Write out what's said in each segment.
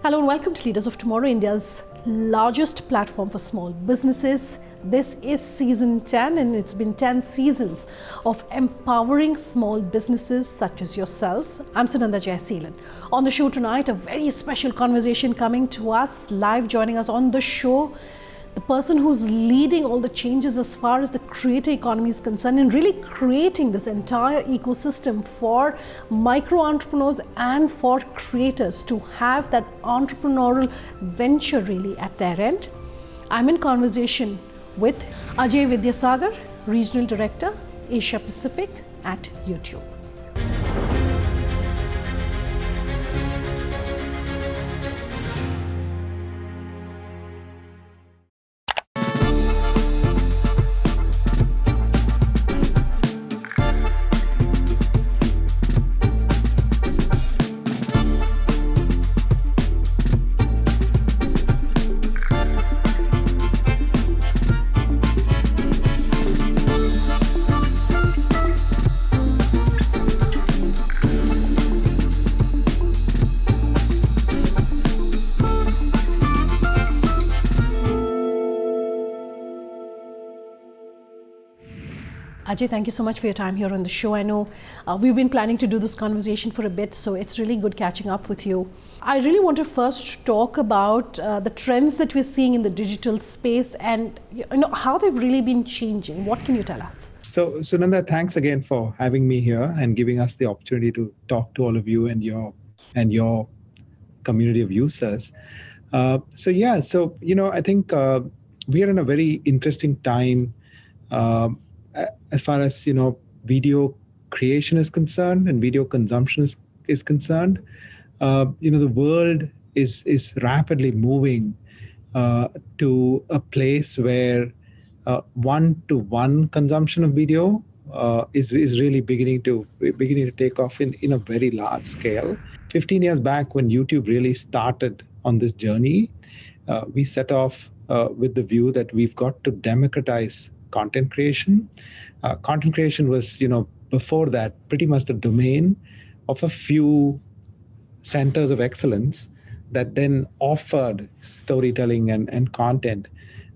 Hello and welcome to Leaders of Tomorrow, India's largest platform for small businesses. This is season 10 and it's been 10 seasons of empowering small businesses such as yourselves. I'm Sunanda Jaiseelan. On the show tonight, a very special conversation coming to us, live joining us on the show. The person who's leading all the changes as far as the creator economy is concerned and really creating this entire ecosystem for micro entrepreneurs and for creators to have that entrepreneurial venture really at their end. I'm in conversation with Ajay Vidyasagar, Regional Director, Asia Pacific at YouTube. Ajay, thank you so much for your time here on the show. I know we've been planning to do this conversation for a bit, so it's really good catching up with you. I really want to first talk about the trends that we're seeing in the digital space and how they've really been changing. What can you tell us? So, Sunanda, thanks again for having me here and giving us the opportunity to talk to all of you and your community of users. I think we are in a very interesting time. As far as video creation is concerned and video consumption is concerned, the world is rapidly moving to a place where one-to-one consumption of video is really beginning to take off in a very large scale. 15 years back, when YouTube really started on this journey, we set off with the view that we've got to democratize content creation. Content creation was, before that, pretty much the domain of a few centers of excellence that then offered storytelling and content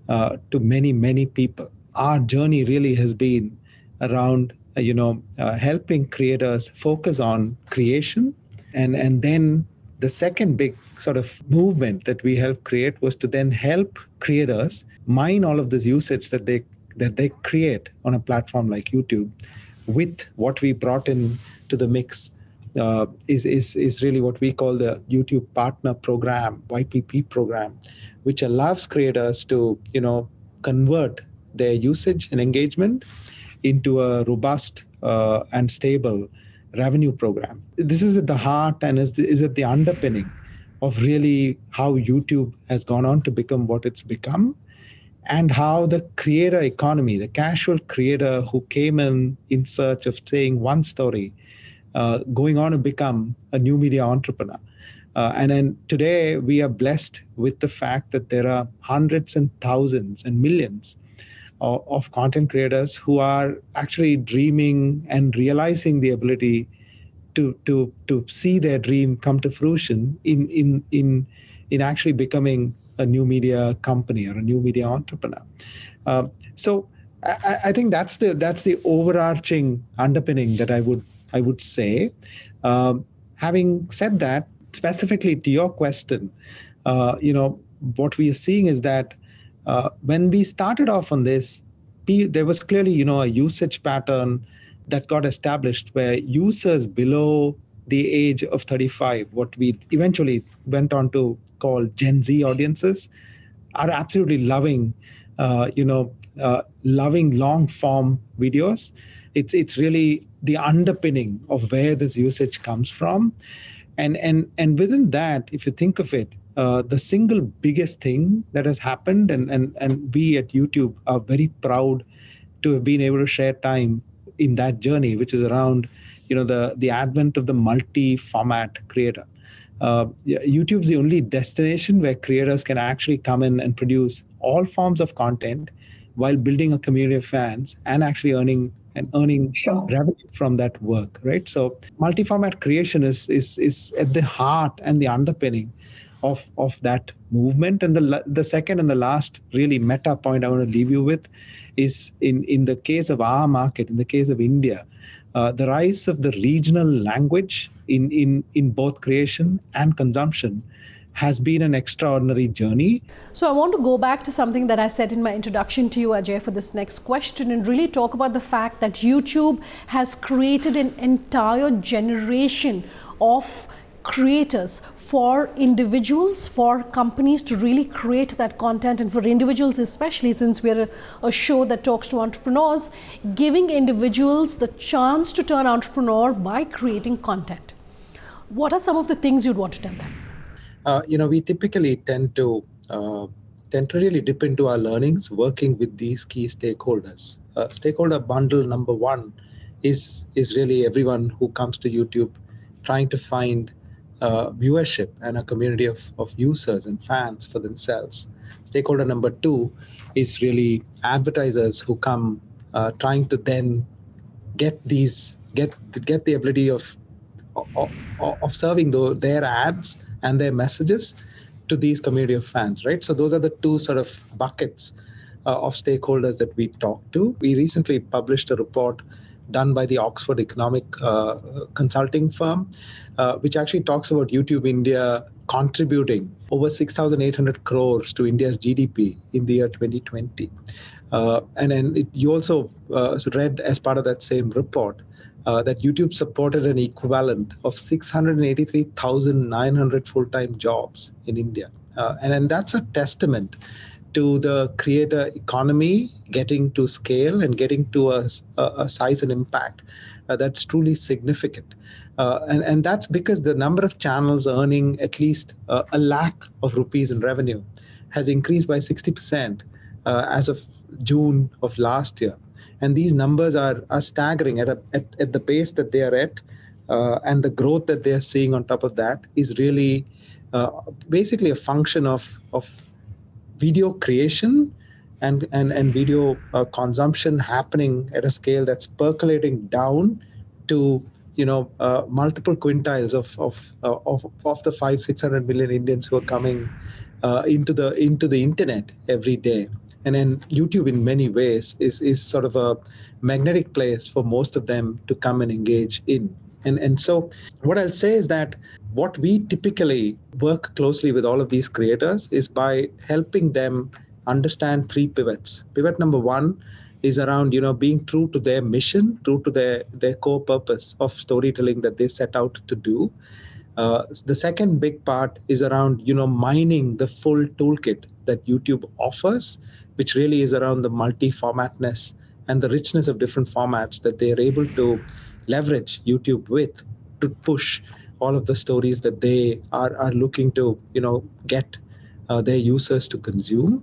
to many, many people. Our journey really has been around, helping creators focus on creation. And then the second big sort of movement that we helped create was to then help creators mine all of this usage that they create on a platform like YouTube with what we brought in to the mix is really what we call the YouTube Partner Program, YPP program, which allows creators to, convert their usage and engagement into a robust and stable revenue program. This is at the heart and is at the underpinning of really how YouTube has gone on to become what it's become, and how the creator economy, the casual creator who came in search of saying one story, going on to become a new media entrepreneur. And then today we are blessed with the fact that there are hundreds and thousands and millions of content creators who are actually dreaming and realizing the ability to see their dream come to fruition in actually becoming a new media company or a new media entrepreneur. So I think that's the overarching underpinning that I would say. Having said that, specifically to your question, what we are seeing is that when we started off on this, there was clearly a usage pattern that got established where users below the age of 35, what we eventually went on to call Gen Z audiences, are absolutely loving, loving long form videos. It's really the underpinning of where this usage comes from, and within that, if you think of it, the single biggest thing that has happened, and we at YouTube are very proud to have been able to share time in that journey, which is around the advent of the multi-format creator. YouTube's the only destination where creators can actually come in and produce all forms of content while building a community of fans and actually earning revenue from that work, right? So multi-format creation is at the heart and the underpinning of that movement. And the second and the last really meta point I want to leave you with is in the case of our market, in the case of India, the rise of the regional language in both creation and consumption has been an extraordinary journey. So I want to go back to something that I said in my introduction to you, Ajay, for this next question, and really talk about the fact that YouTube has created an entire generation of creators, for individuals, for companies to really create that content, and for individuals especially, since we're a show that talks to entrepreneurs, giving individuals the chance to turn entrepreneur by creating content. What are some of the things you'd want to tell them? We typically tend to really dip into our learnings working with these key stakeholders. Stakeholder bundle number one is really everyone who comes to YouTube trying to find viewership and a community of users and fans for themselves. Stakeholder number two is really advertisers who come trying to then get the ability of serving their ads and their messages to these community of fans, right? So those are the two sort of buckets of stakeholders that we talk to. We recently published a report done by the Oxford Economic Consulting firm, which actually talks about YouTube India contributing over 6,800 crores to India's GDP in the year 2020. And then you also read as part of that same report that YouTube supported an equivalent of 683,900 full-time jobs in India. And that's a testament to the creator economy getting to scale and getting to a size and impact that's truly significant. And that's because the number of channels earning at least a lakh of rupees in revenue has increased by 60% as of June of last year. And these numbers are staggering at the pace that they are at, and the growth that they are seeing on top of that is really basically a function of video creation and video consumption happening at a scale that's percolating down to multiple quintiles of the 500-600 million Indians who are coming into the internet every day. And then YouTube, in many ways, is sort of a magnetic place for most of them to come and engage in. And so what I'll say is that what we typically work closely with all of these creators is by helping them understand three pivots. Pivot number one is around being true to their mission, true to their core purpose of storytelling that they set out to do. The second big part is around mining the full toolkit that YouTube offers, which really is around the multi-formatness and the richness of different formats that they are able to leverage YouTube with to push all of the stories that they are looking to get their users to consume.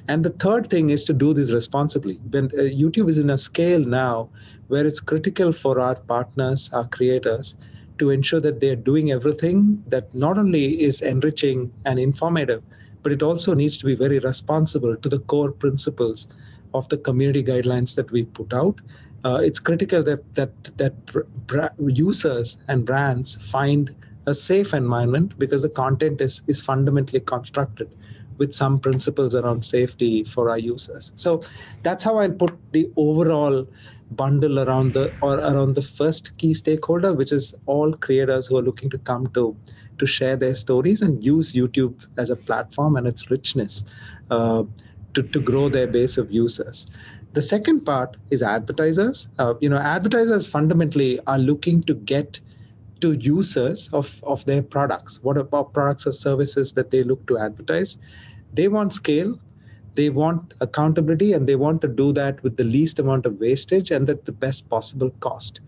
And the third thing is to do this responsibly. When YouTube is in a scale now where it's critical for our partners, our creators, to ensure that they're doing everything that not only is enriching and informative, but it also needs to be very responsible to the core principles of the community guidelines that we put out. It's critical that users and brands find a safe environment, because the content is fundamentally constructed with some principles around safety for our users. So that's how I'll put the overall bundle around the first key stakeholder, which is all creators who are looking to come to share their stories and use YouTube as a platform and its richness to grow their base of users. The second part is advertisers. Advertisers fundamentally are looking to get to users of their products. What about products or services that they look to advertise? They want scale, they want accountability, and they want to do that with the least amount of wastage and at the best possible cost.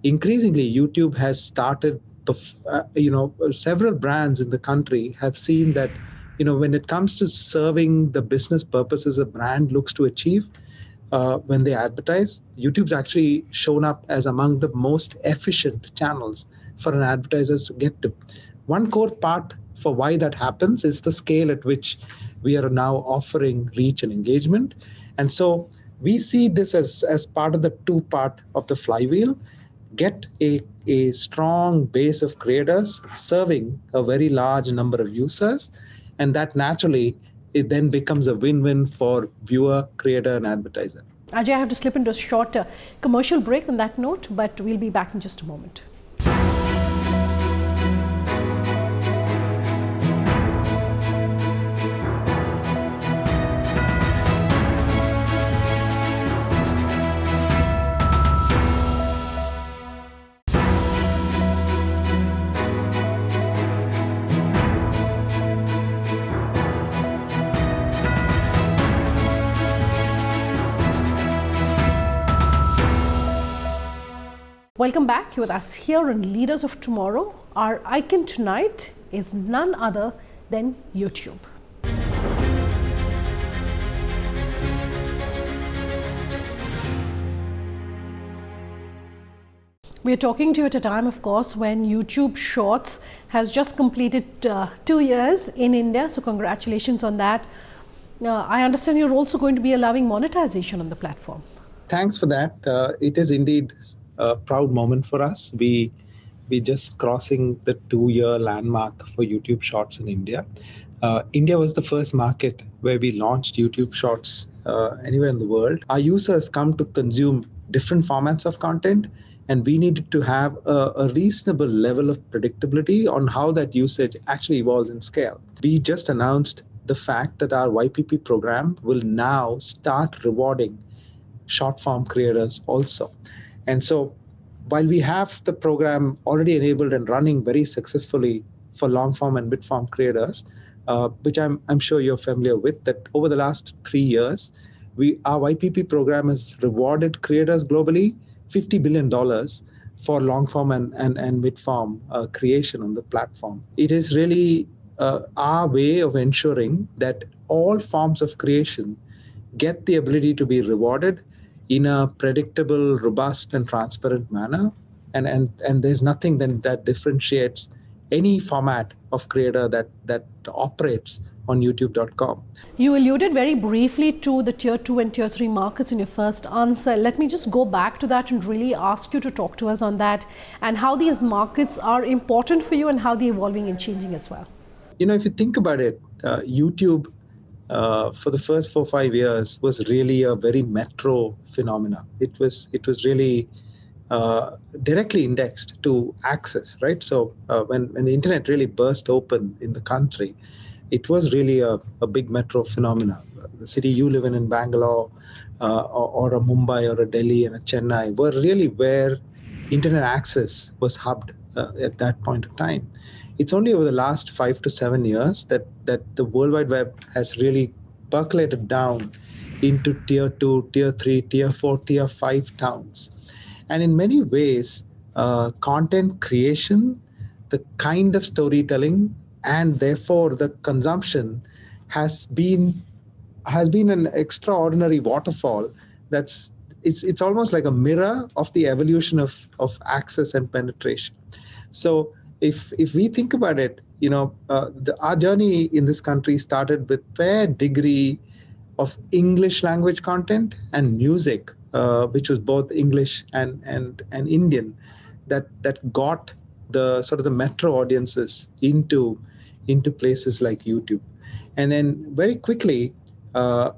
Increasingly, YouTube has started several brands in the country have seen that when it comes to serving the business purposes a brand looks to achieve, when they advertise, YouTube's actually shown up as among the most efficient channels for an advertiser to get to. One core part for why that happens is the scale at which we are now offering reach and engagement. And so we see this as part of the two part of the flywheel. get a strong base of creators serving a very large number of users, and that naturally it then becomes a win-win for viewer, creator, and advertiser. Ajay, I have to slip into a short commercial break on that note, but we'll be back in just a moment. Welcome back. You're with us here on Leaders of Tomorrow. Our icon tonight is none other than YouTube. We are talking to you at a time, of course, when YouTube Shorts has just completed 2 years in India. So congratulations on that. I understand you're also going to be allowing monetization on the platform. Thanks for that. It is indeed a proud moment for us. We just crossing the 2-year landmark for YouTube Shorts in India. India was the first market where we launched YouTube Shorts anywhere in the world. Our users come to consume different formats of content, and we needed to have a reasonable level of predictability on how that usage actually evolves in scale. We just announced the fact that our YPP program will now start rewarding short form creators also. And so while we have the program already enabled and running very successfully for long form and mid form creators, which I'm sure you're familiar with, that over the last 3 years, our YPP program has rewarded creators globally $50 billion for long form and mid form creation on the platform. It is really our way of ensuring that all forms of creation get the ability to be rewarded in a predictable, robust, and transparent manner. And there's nothing then that differentiates any format of creator that operates on youtube.com. You alluded very briefly to the tier 2 and tier 3 markets in your first answer. Let me just go back to that and really ask you to talk to us on that and how these markets are important for you and how they're evolving and changing as well. If you think about it, YouTube for the first 4-5 years was really a very metro phenomena. It was really directly indexed to access, right? So when the internet really burst open in the country, it was really a big metro phenomena. The city you live in Bangalore, or a Mumbai or a Delhi and a Chennai were really where internet access was hubbed at that point of time. It's only over the last 5 to 7 years that the World Wide Web has really percolated down into tier 2, tier 3, tier 4, tier 5 towns. And in many ways, content creation, the kind of storytelling, and therefore the consumption has been an extraordinary waterfall. It's almost like a mirror of the evolution of access and penetration. So if we think about it, our journey in this country started with fair degree of English language content and music, which was both English and Indian, that got the sort of the metro audiences into places like YouTube. And then very quickly, the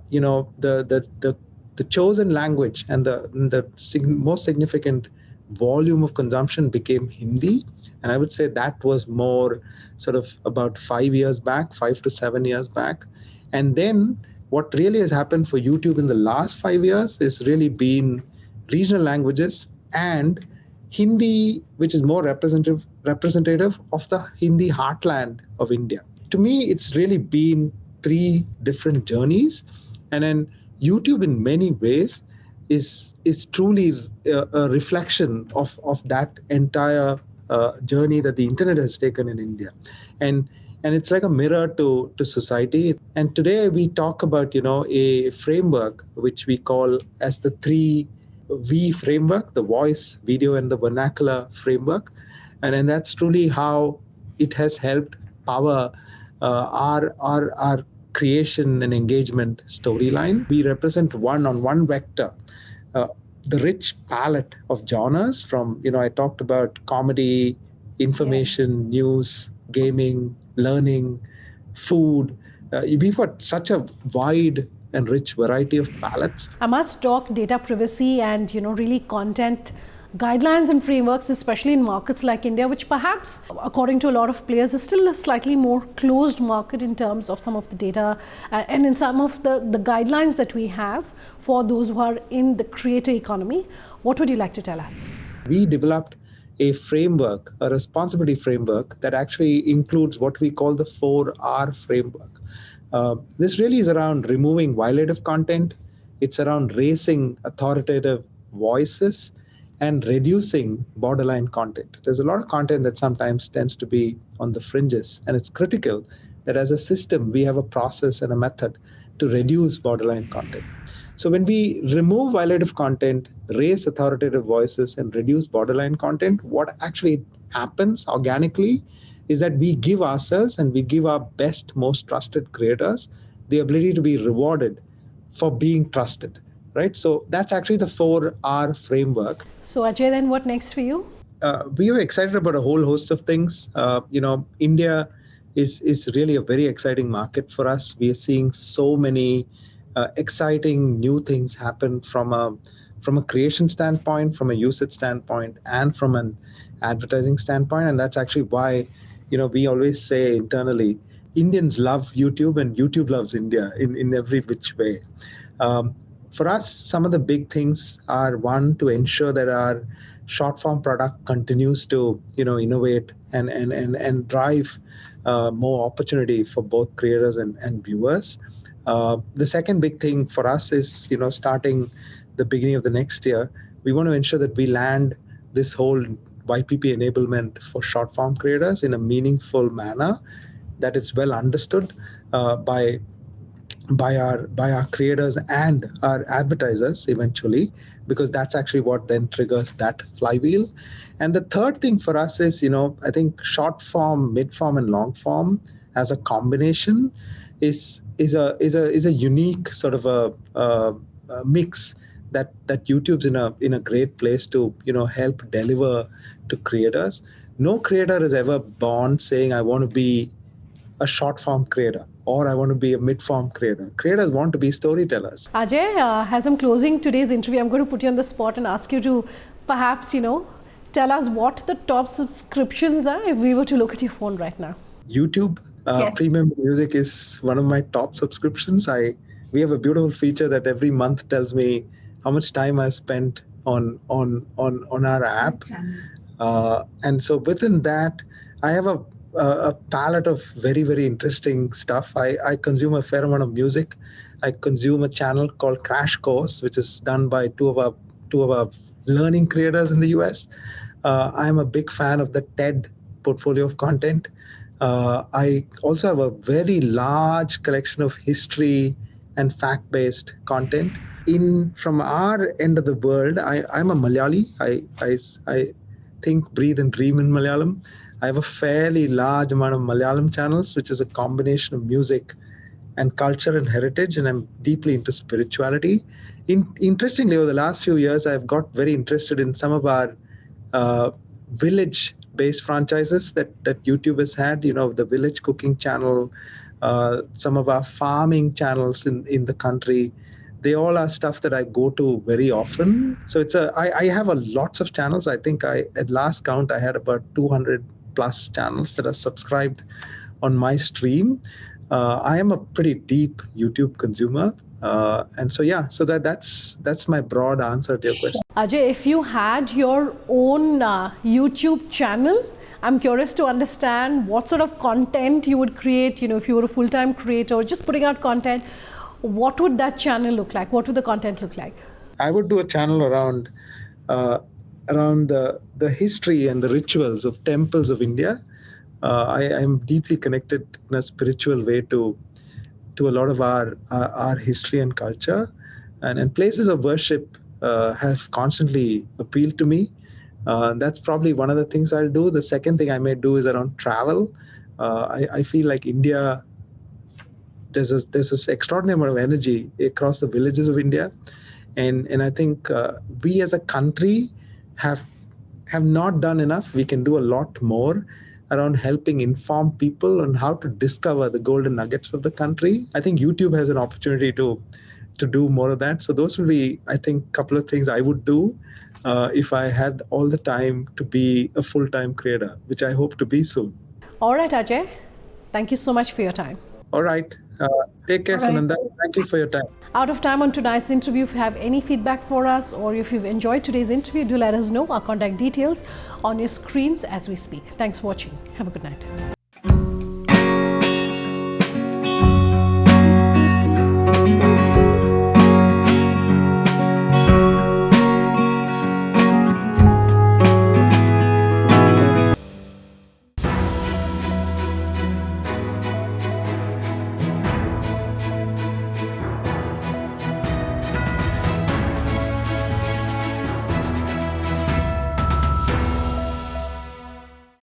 chosen language and the most significant volume of consumption became Hindi. And I would say that was more sort of about 5 years back, 5 to 7 years back. And then what really has happened for YouTube in the last 5 years is really been regional languages and Hindi, which is more representative of the Hindi heartland of India. To me, it's really been 3 different journeys. And then YouTube in many ways is truly a reflection of that entire journey that the internet has taken in India. And it's like a mirror to society. And today we talk about, a framework which we call as the 3V framework, the voice, video, and the vernacular framework. And that's truly how it has helped power our creation and engagement storyline. We represent one vector the rich palette of genres from, I talked about comedy, Yes. information, news, gaming, learning, food. We've got such a wide and rich variety of palettes. I must talk data privacy and really content guidelines and frameworks, especially in markets like India, which perhaps, according to a lot of players, is still a slightly more closed market in terms of some of the data and in some of the guidelines that we have for those who are in the creator economy. What would you like to tell us? We developed a framework, a responsibility framework that actually includes what we call the 4R framework. This really is around removing violative content. It's around raising authoritative voices and reducing borderline content. There's a lot of content that sometimes tends to be on the fringes, and it's critical that as a system, we have a process and a method to reduce borderline content. So when we remove violative content, raise authoritative voices, and reduce borderline content, what actually happens organically is that we give ourselves and we give our best, most trusted creators the ability to be rewarded for being trusted, right? So that's actually the 4R framework. So, Ajay, then what next for you? We are excited about a whole host of things. India is really a very exciting market for us. We are seeing so many exciting new things happen from a creation standpoint, from a usage standpoint, and from an advertising standpoint. And that's actually why, we always say internally, Indians love YouTube and YouTube loves India in every which way. Um, for us, some of the big things are, one, to ensure that our short form product continues to innovate and drive more opportunity for both creators and viewers. The second big thing for us is, starting the beginning of the next year, we want to ensure that we land this whole YPP enablement for short form creators in a meaningful manner, that it's well understood by our creators and our advertisers eventually, because that's actually what then triggers that flywheel. And the third thing for us is, I think short form, mid form, and long form as a combination is a unique sort of a mix that YouTube's in a great place to help deliver to creators. No creator is ever born saying, I want to be a short form creator or I want to be a mid form creator. Creators want to be storytellers. Ajay, as I'm closing today's interview, I'm going to put you on the spot and ask you to perhaps, tell us what the top subscriptions are if we were to look at your phone right now. YouTube Yes. Premium Music is one of my top subscriptions. We have a beautiful feature that every month tells me how much time I spent on our app, and so within that, I have a palette of very, very interesting stuff. I consume a fair amount of music. I consume a channel called Crash Course, which is done by two of our learning creators in the US. I'm a big fan of the TED portfolio of content. I also have a very large collection of history and fact-based content. From our end of the world, I'm a Malayali. I think, breathe, and dream in Malayalam. I have a fairly large amount of Malayalam channels, which is a combination of music and culture and heritage, and I'm deeply into spirituality. Interestingly, over the last few years, I've got very interested in some of our village-based franchises that YouTube has had. The Village Cooking channel, some of our farming channels in the country. They all are stuff that I go to very often. So I have lots of channels. I think at last count I had about 200 plus channels that are subscribed on my stream. I am a pretty deep YouTube consumer. And so that's my broad answer to your question. Ajay, if you had your own YouTube channel, I'm curious to understand what sort of content you would create, if you were a full-time creator, just putting out content, what would that channel look like? What would the content look like? I would do a channel around the history and the rituals of temples of India. I am deeply connected in a spiritual way to a lot of our history and culture, and places of worship have constantly appealed to me. That's probably one of the things I'll do. The second thing I may do is around travel. I feel like India, there's this extraordinary amount of energy across the villages of India, And I think we as a country have have not done enough. We can do a lot more around helping inform people on how to discover the golden nuggets of the country. I think YouTube has an opportunity to do more of that. So those will be, I think, a couple of things I would do if I had all the time to be a full-time creator, which I hope to be soon. All right, Ajay. Thank you so much for your time. All right. Take care, All right. Sunanda. Thank you for your time. Out of time on tonight's interview. If you have any feedback for us or if you've enjoyed today's interview, do let us know. Our contact details on your screens as we speak. Thanks for watching. Have a good night.